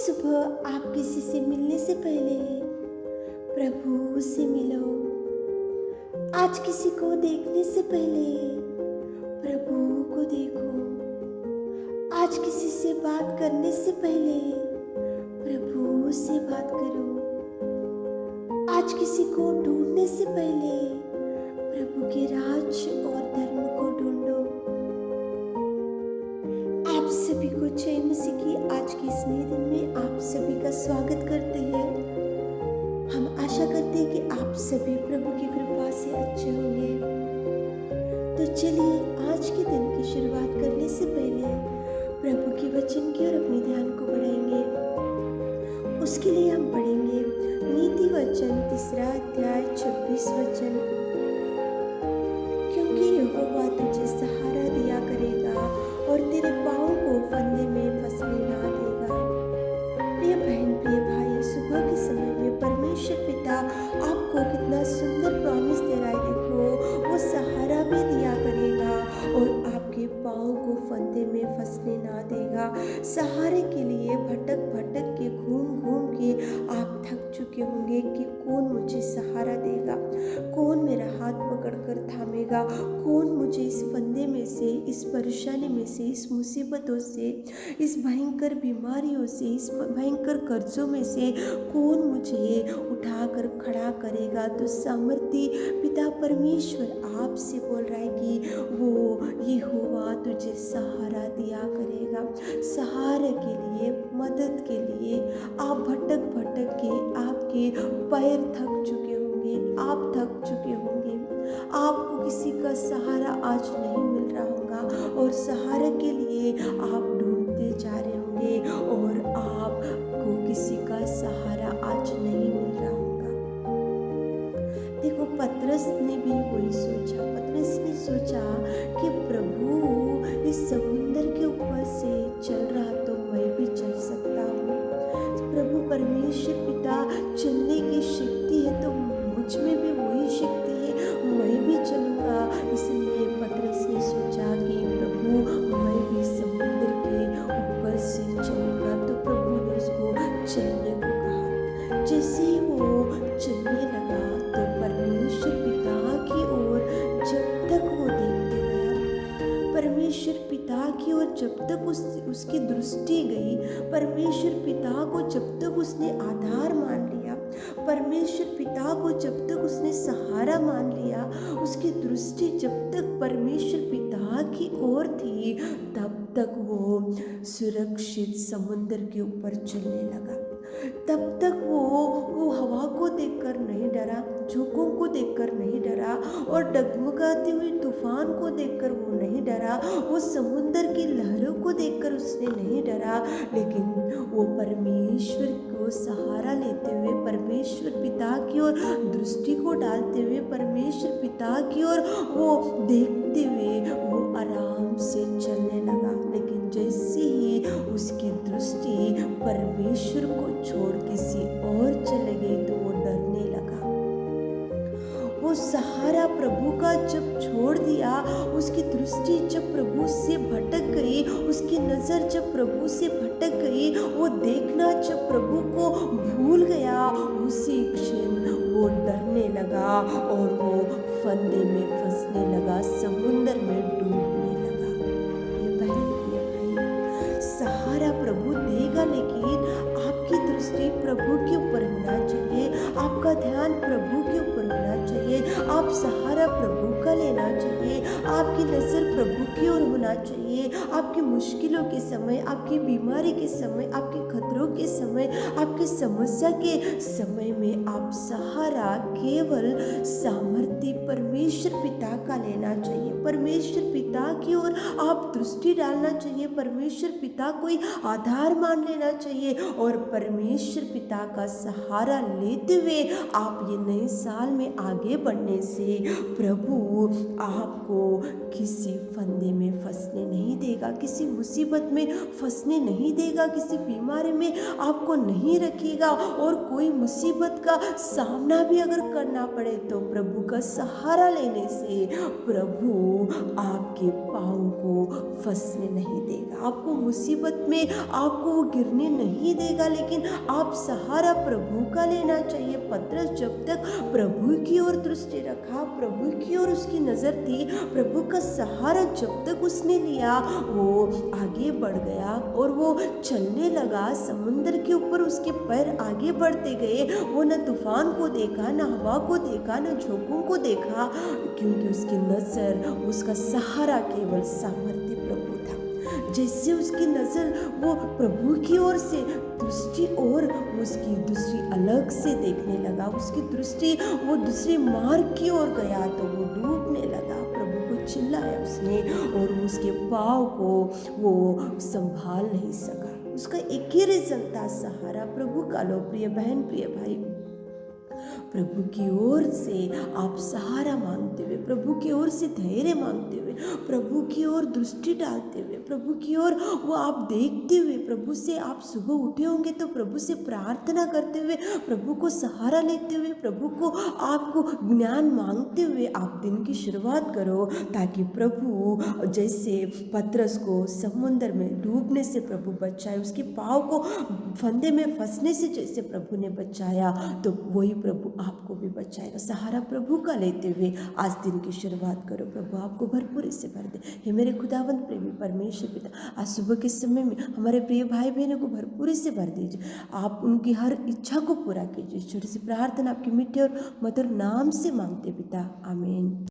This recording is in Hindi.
सुबह आप किसी से मिलने से पहले प्रभु से मिलो। आज किसी को देखने से पहले प्रभु को देखो। आज किसी से बात करने से पहले प्रभु से बात करो। आज किसी को ढूंढने से पहले प्रभु के राज और धर्म को ढूंढो। आप सभी को जय मसीह की आज के इस नए दिन में आप सभी का स्वागत करते हैं। हम आशा करते हैं कि आप सभी प्रभु की कृपा से अच्छे होंगे। तो चलिए आज के दिन की शुरुआत करने से पहले प्रभु के वचन की ओर अपने ध्यान को बढ़ाएंगे। उसके लिए हम पढ़ेंगे नीति वचन 3 अध्याय 26 वचन। क्योंकि यहोवा तुझे सहारा दिया करेगा और तेरे पाँव को फंदे में फंसने ना देगा। प्रिय बहन, प्रिय भाई, सुबह के समय में परमेश्वर पिता आपको कितना सुंदर प्रॉमिस दे रहा है। देखो, वो सहारा भी दिया करेगा और आपके पाँव को फंदे में फंसने ना देगा। सहारे के लिए भटक भटक के घूम घूम के आप थक चुके होंगे कि कौन मुझे सहारा देगा, कौन मेरा हाथ पकड़कर थामेगा, कौन मुझे इस फंदे में से, इस परेशानी में से, इस मुसीबतों से, इस भयंकर बीमारियों से, इस भयंकर कर्जों में से कौन मुझे उठाकर खड़ा करेगा। तो सामर्थी पिता परमेश्वर आपसे बोल रहा है कि वो यहोवा तुझे सहारा दिया करेगा। सहारे के लिए, मदद के लिए आप भटक भटक के आपके पैर थक चुके होंगे, आप थक चुके होंगे। आपको किसी का सहारा आज नहीं मिल रहा होगा और सहारे के लिए आप ढूंढते जा रहे होंगे और आपको किसी का सहारा आज नहीं मिल रहा होगा। देखो, पतरस ने भी वही सोचा। पतरस ने सोचा कि प्रभु इस समुंदर के ऊपर से चल रहा तो मैं भी चल सकता हूँ। प्रभु परमेश्वर पिता चलने की शक्ति है तो मुझ में भी वही शक्ति है, मैं भी चलूँगा। इसलिए पतरस ने सोचा कि प्रभु मैं भी समुद्र के ऊपर से चलूँगा। तो प्रभु ने उसको चलने को कहा। जैसे ही वो चलने लगा तो परमेश्वर पिता की ओर जब तक वो देखते गया, परमेश्वर पिता की ओर जब तक उसकी दृष्टि गई, परमेश्वर पिता को जब तक उसने आधार मान लिया, परमेश्वर पिता को जब तक उसने सहारा मान लिया, उसकी दृष्टि जब तक परमेश्वर पिता की ओर थी, तब तक वो सुरक्षित समुद्र के ऊपर चलने लगा। तब तक वो हवा को देखकर नहीं डरा, झोंकों को देखकर नहीं डरा और डगमगाती हुई तूफान को देखकर वो नहीं डरा, वो समुद्र की लहरों को देखकर उसने नहीं डरा। लेकिन वो परमेश्वर को सहारा लेते हुए, परमेश्वर पिता की ओर दृष्टि को डालते हुए, परमेश्वर पिता की ओर वो देखते हुए वो आराम से चलने लगा। लेकिन जैसे ही उसकी दृष्टि परमेश्वर को छोड़ किसी और चले गई तो वो डरने लगा। वो सहारा प्रभु का जब छोड़ दिया, उसकी दृष्टि जब प्रभु से भटक गई, उसकी नज़र जब प्रभु से भटक गई, वो देखना जब प्रभु को भूल गया, उसी क्षण वो डरने लगा और वो फंदे में फंसने लगा, समुद्र में डूबने लगा। ये बहन, ये भाई, सहारा प्रभु देगा, लेकिन आपकी दृष्टि प्रभु के ऊपर होना चाहिए, आपका ध्यान प्रभु के ऊपर होना चाहिए, आप सहारा प्रभु का लेना चाहिए, आपकी नज़र प्रभु की ओर होना चाहिए। आपकी मुश्किलों के समय, आपकी बीमारी के समय, आपके खतरों के समय, आपकी समस्या के समय में आप सहारा केवल सामर्थी परमेश्वर पिता का लेना चाहिए। परमेश्वर पिता की ओर आप दृष्टि डालना चाहिए, परमेश्वर पिता कोई आधार मान लेना चाहिए और परमेश्वर पिता का सहारा लेते हुए आप ये नए साल में आगे बढ़ने से प्रभु आपको किसी फंदे में फंसने नहीं देगा, किसी मुसीबत में फंसने नहीं देगा, किसी बीमारी में आपको नहीं रखेगा। और कोई मुसीबत का सामना भी अगर करना पड़े तो प्रभु का सहारा लेने से प्रभु आपके पाँव को फंसने नहीं देगा, आपको मुसीबत में आपको वो गिरने नहीं देगा, लेकिन आप सहारा प्रभु का लेना चाहिए। पतरस जब तक प्रभु की ओर दृष्टि रखा, प्रभु की ओर उसकी नज़र थी, प्रभु का सहारा जब तक उसने लिया, वो आगे बढ़ गया और वो चलने लगा। समुद्र के ऊपर उसके पैर आगे बढ़ते गए। वो न तूफान को देखा, न हवा को देखा, न झोंकों को देखा, क्योंकि उसकी नज़र, उसका सहारा केवल सामर्थ्य प्रभु था। जैसे उसकी नज़र वो प्रभु की ओर से दृष्टि और उसकी दृष्टि अलग से देखने लगा, उसकी दृष्टि वो दूसरे मार्ग की ओर गया तो वो डूबने लगा। प्रभु को चिल्लाया उसने और उसके पाँव को वो संभाल नहीं सका। उसका एक ही रीजन था, सहारा प्रभु का लो। प्रिय बहन, प्रिय भाई, प्रभु की ओर से आप सहारा मांगते हुए, प्रभु की ओर से धैर्य मांगते हुए, प्रभु की ओर दृष्टि डालते हुए, प्रभु की ओर वो आप देखते हुए, प्रभु से आप सुबह उठे होंगे तो प्रभु से प्रार्थना करते हुए, प्रभु को सहारा लेते हुए, प्रभु को आपको ज्ञान मांगते हुए आप दिन की शुरुआत करो, ताकि प्रभु जैसे पतरस को समुद्र में डूबने से प्रभु बचाए, उसके पाँव को फंदे में फंसने से जैसे प्रभु ने बचाया, तो वही प्रभु आपको भी बचाएगा। सहारा प्रभु का लेते हुए आज दिन की शुरुआत करो। प्रभु आपको भरपूर से भर दे। हे मेरे खुदावंत प्रेमी परमेश्वर पिता, आज सुबह के समय में हमारे प्रिय भाई बहनों को भरपूर से भर दीजिए। आप उनकी हर इच्छा को पूरा कीजिए। छोटी सी प्रार्थना आपके मीठे और मधुर नाम से मांगते पिता, आमीन।